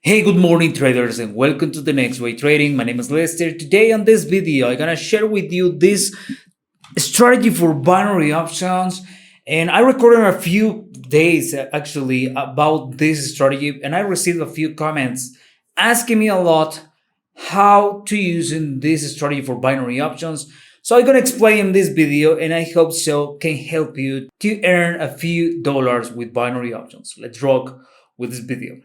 Hey, good morning traders and welcome to the Next Way Trading. My name is Lester. Today on this video, I'm gonna share with you this strategy for binary options. And I recorded a few days actually about this strategy, and I received a few comments asking me a lot how to use this strategy for binary options. So I'm gonna explain in this video, and I hope so can help you to earn a few dollars with binary options. Let's rock with this video.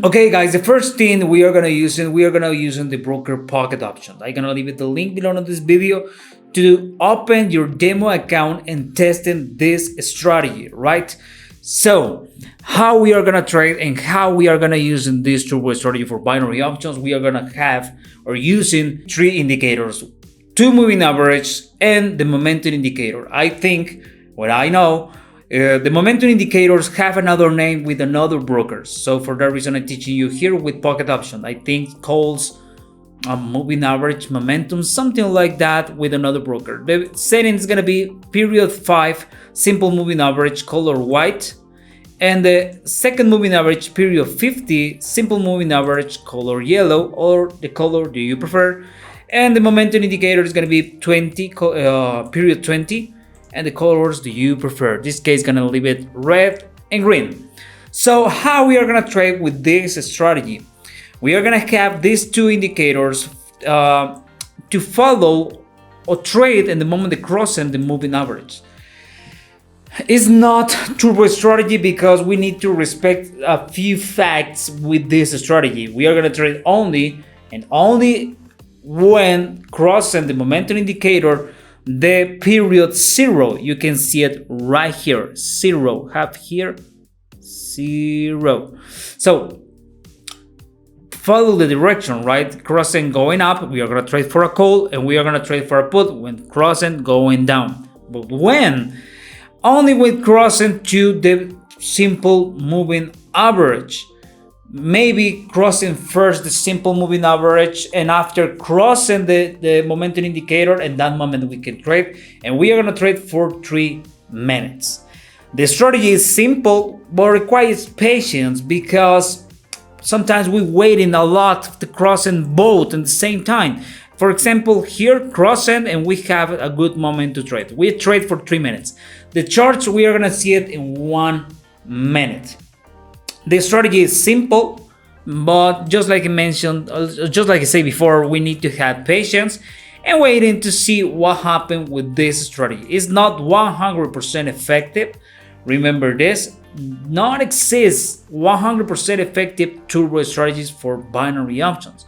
Okay, guys, the first thing we are gonna use the broker pocket option. I'm gonna leave it the link below in this video to open your demo account and testing this strategy, right? So, how we are gonna trade and how we are gonna use this turbo strategy for binary options, we are gonna have or using three indicators: two moving average and the momentum indicator. I think what I know. The momentum indicators have another name with another brokers. So for that reason, I'm teaching you here with pocket option. I think calls moving average momentum, something like that with another broker. The setting is going to be period 5, simple moving average, color white. And the second moving average, period 50, simple moving average, color yellow, or the color do you prefer. And the momentum indicator is going to be 20, period 20. And the colors do you prefer? This case gonna leave it red and green. So how we are gonna trade with this strategy? We are gonna have these two indicators to follow or trade in the moment they cross in the moving average. It's not turbo strategy because we need to respect a few facts with this strategy. We are gonna trade only and only when crossing the momentum indicator the period 0. You can see it right here. 0. Have here 0. So follow the direction, right? Crossing going up, we are gonna trade for a call, and we are gonna trade for a put when crossing going down. But when? Only with crossing to the simple moving average. Maybe crossing first the simple moving average, and after crossing the momentum indicator, and that moment we can trade, and we are going to trade for 3 minutes. The strategy is simple but requires patience because sometimes we're waiting a lot to crossing both at the same time. For example, here crossing and we have a good moment to trade. We trade for 3 minutes. The charts, we are going to see it in 1 minute. The strategy is simple, but just like I mentioned, just like I said before, we need to have patience and waiting to see what happened with this strategy. It's not 100% effective. Remember this, not exists 100% effective turbo strategies for binary options,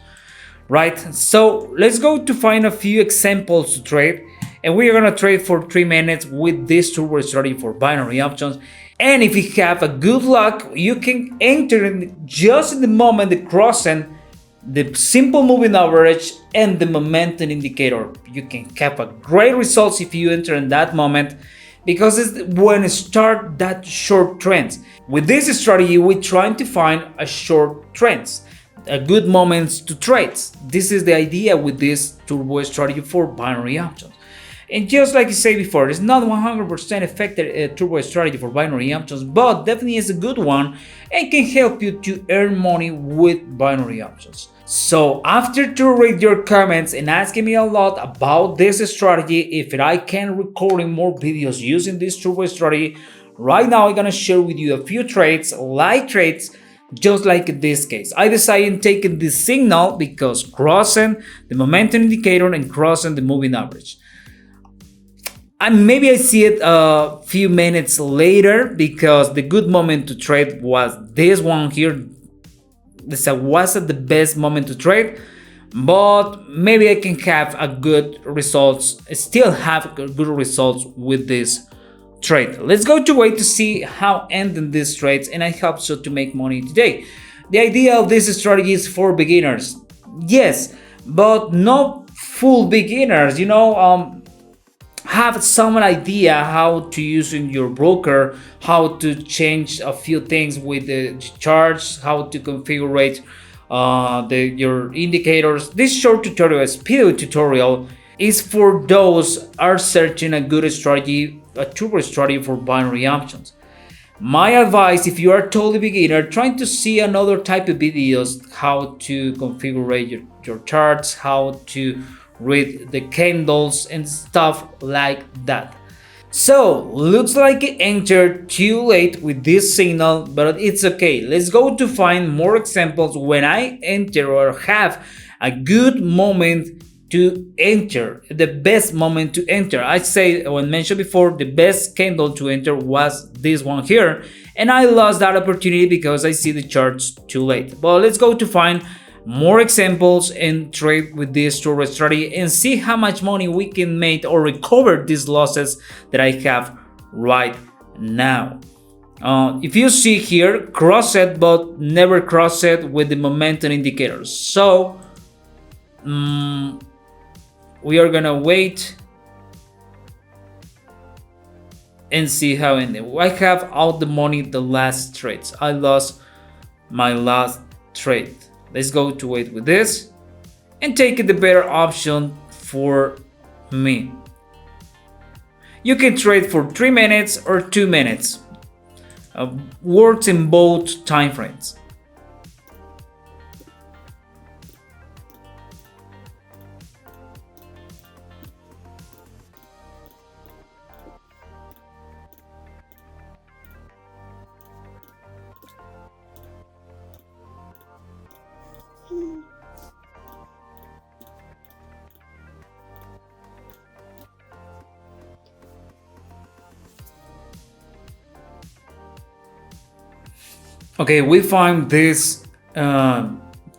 right? So let's go to find a few examples to trade, and we are gonna trade for 3 minutes with this turbo strategy for binary options. And if you have a good luck, you can enter in just in the moment the crossing the simple moving average and the momentum indicator. You can have a great results if you enter in that moment because it's when it start that short trends. With this strategy, we're trying to find a short trends, a good moments to trade. This is the idea with this turbo strategy for binary options. And just like I said before, it's not 100% effective turbo strategy for binary options, but definitely is a good one and can help you to earn money with binary options. So after to read your comments and asking me a lot about this strategy, if I can recording more videos using this turbo strategy, right now I'm gonna share with you a few trades, light trades, just like in this case. I decided taking this signal because crossing the momentum indicator and crossing the moving average. And maybe I see it a few minutes later because the good moment to trade was this one here. This wasn't the best moment to trade, but maybe I can have a good results, still have good results with this trade. Let's go to wait to see how ending these trades, and I hope so to make money today. The idea of this strategy is for beginners, yes, but not full beginners. have some idea how to use in your broker, how to change a few things with the charts, how to configure your indicators. This short tutorial, is video tutorial, is for those are searching a good strategy, a turbo strategy for binary options. My advice, if you are a totally beginner trying to see another type of videos, how to configure your charts, how to read the candles and stuff like that. So looks like it entered too late with this signal, but it's okay. Let's go to find more examples when I enter or have a good moment to enter, the best moment to enter. I say, when mentioned before, the best candle to enter was this one here, and I lost that opportunity because I see the charts too late. But let's go to find more examples and trade with this turbo strategy and see how much money we can make or recover these losses that I have right now. If you see here, cross it but never cross it with the momentum indicators. So we are gonna wait and see how ended. I have out the money the last trades. I lost my last trade. Let's go to wait with this and take the better option for me. You can trade for 3 minutes or 2 minutes. Works in both time frames. Okay, we find this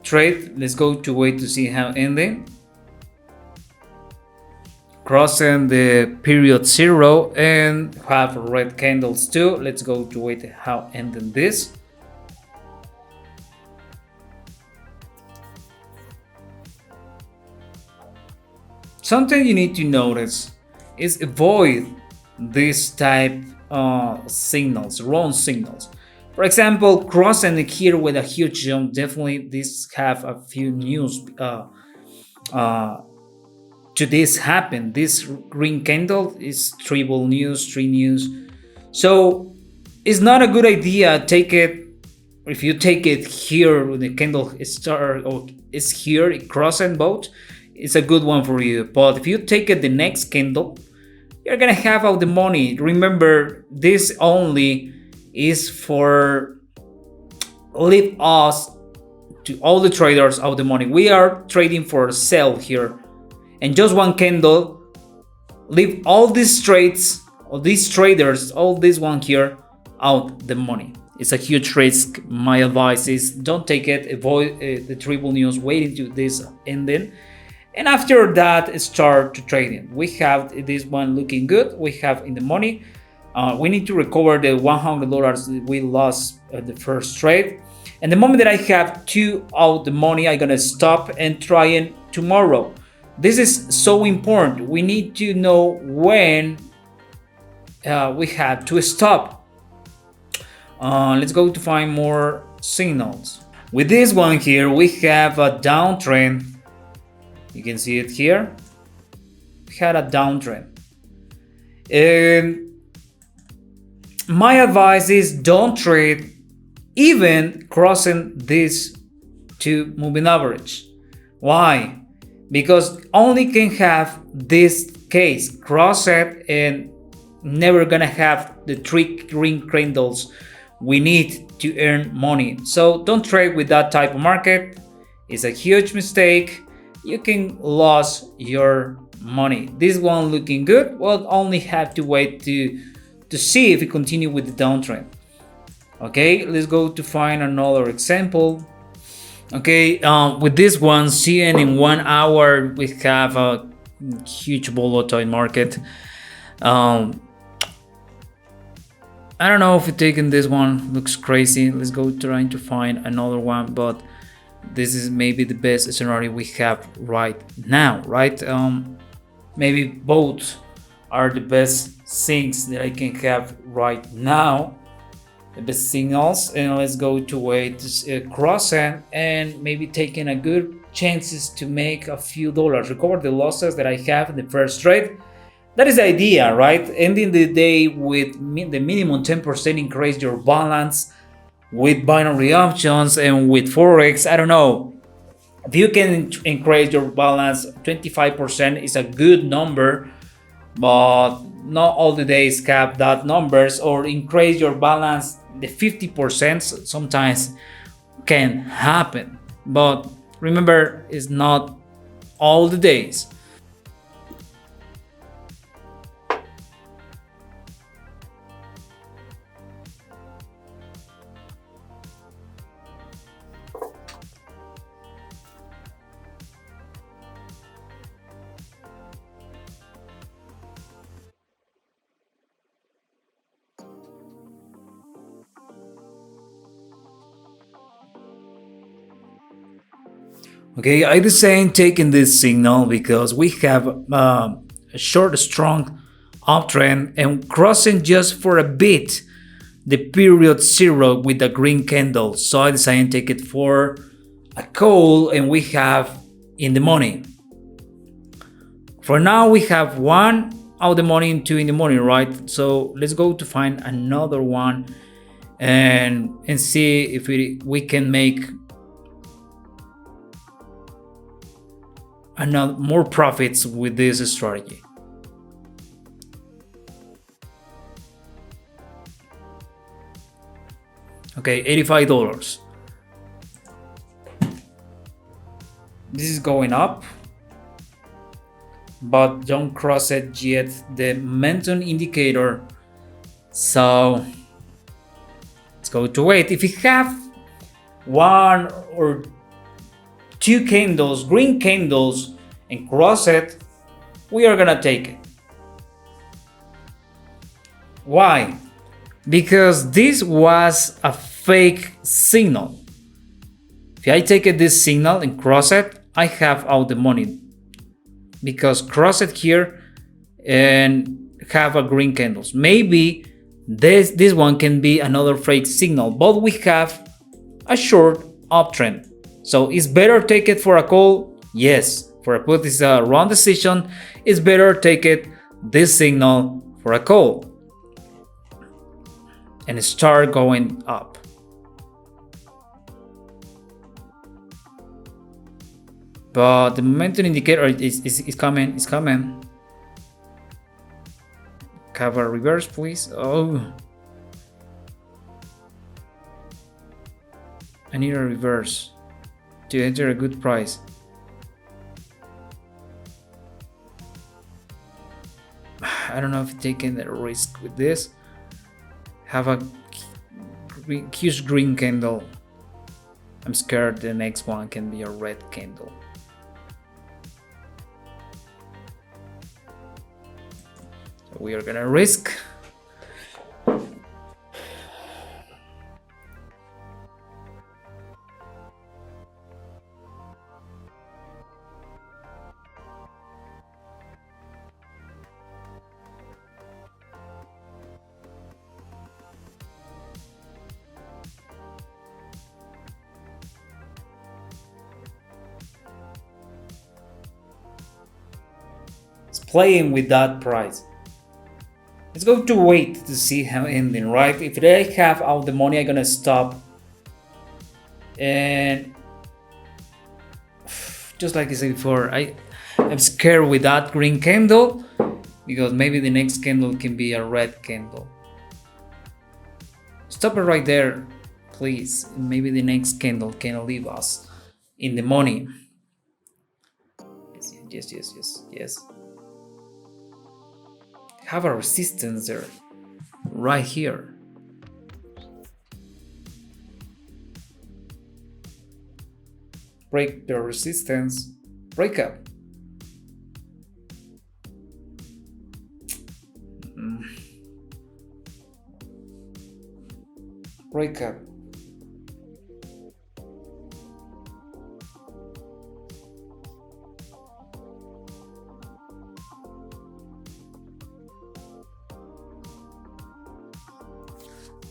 trade. Let's go to wait to see how ending. Crossing the period 0 and have red candles too. Let's go to wait how ending this. Something you need to notice is avoid this type signals, wrong signals. For example, crossing here with a huge jump, definitely this have a few news to this happen. This green candle is triple news, 3 news. So it's not a good idea. Take it, if you take it here when the candle is here, it crossing both, it's a good one for you. But if you take it the next candle, you're gonna have all the money. Remember, this only is for leave us to all the traders out the money. We are trading for sell here, and just one candle leave all these trades, all these traders, all this one here out the money. It's a huge risk. My advice is don't take it. Avoid the triple news. Wait until this ending, and after that start to trading. We have this one looking good. We have in the money. We need to recover the $100 we lost at the first trade. And the moment that I have 2 out the money, I'm gonna stop and try it tomorrow. This is so important. We need to know when we have to stop. Let's go to find more signals. With this one here, we have a downtrend. You can see it here. We had a downtrend. And my advice is don't trade even crossing this 2 moving average. Why? Because only can have this case, cross it and never gonna have the 3 green candles we need to earn money. So don't trade with that type of market. It's a huge mistake. You can lose your money. This one looking good. We'll only have to wait to see if we continue with the downtrend. Okay, let's go to find another example. Okay, with this one, seeing in 1 hour we have a huge volatile market. I don't know if we're taking this one, looks crazy. Let's go trying to find another one, but this is maybe the best scenario we have right now, right? Maybe both are the best things that I can have right now, the best signals. And let's go to wait crossing and maybe taking a good chances to make a few dollars, recover the losses that I have in the first trade. That is the idea, right? Ending the day with the minimum 10% increase your balance with binary options and with forex. I don't know if you can increase your balance 25% is a good number, but not all the days cap that numbers, or increase your balance the 50% sometimes can happen, but remember it's not all the days. Okay, I decided taking this signal because we have a short, strong uptrend and crossing just for a bit the period zero with the green candle. So I decided to take it for a call, and we have in the morning. For now, we have one out the morning, two in the morning, right? So let's go to find another one and see if we can make another more profits with this strategy. Okay, $85. This is going up, but don't cross it yet, the momentum indicator. So let's go to wait. If we have one or two candles, green candles, and cross it, we are gonna take it. Why? Because this was a fake signal. If I take it, this signal and cross it, I have out the money, because cross it here and have a green candles. Maybe this one can be another fake signal, but we have a short uptrend. So it's better take it for a call. Yes, for a put is a wrong decision. It's better take it this signal for a call and start going up. But the momentum indicator is coming. It's coming. Have a reverse, please. Oh, I need a reverse to enter a good price. I don't know if taking a risk with this. Have a huge green candle. I'm scared the next one can be a red candle. So we are gonna risk. It's playing with that price. Let's go to wait to see how ending, right? If I have out the money, I'm gonna stop. And just like I said before, I'm scared with that green candle, because maybe the next candle can be a red candle. Stop it right there, please. Maybe the next candle can leave us in the money. Yes. Have a resistance there, right here. Break the resistance, break up. Break up.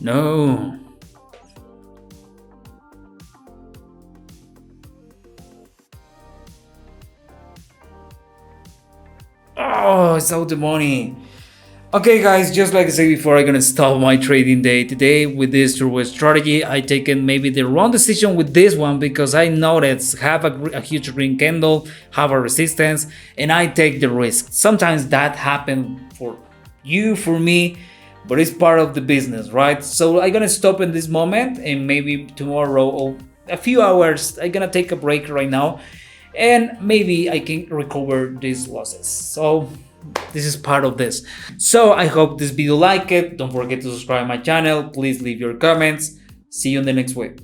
No. Oh, it's out the money. Okay, guys, just like I said before, I'm gonna stop my trading day today with this turbo strategy. I taken maybe the wrong decision with this one because I noticed have a huge green candle, have a resistance, and I take the risk. Sometimes that happen for you, for me, but it's part of the business, right? So I'm gonna stop in this moment, and maybe tomorrow or a few hours, I'm gonna take a break right now, and maybe I can recover these losses. So this is part of this. So I hope this video like it. Don't forget to subscribe my channel. Please leave your comments. See you in the next way.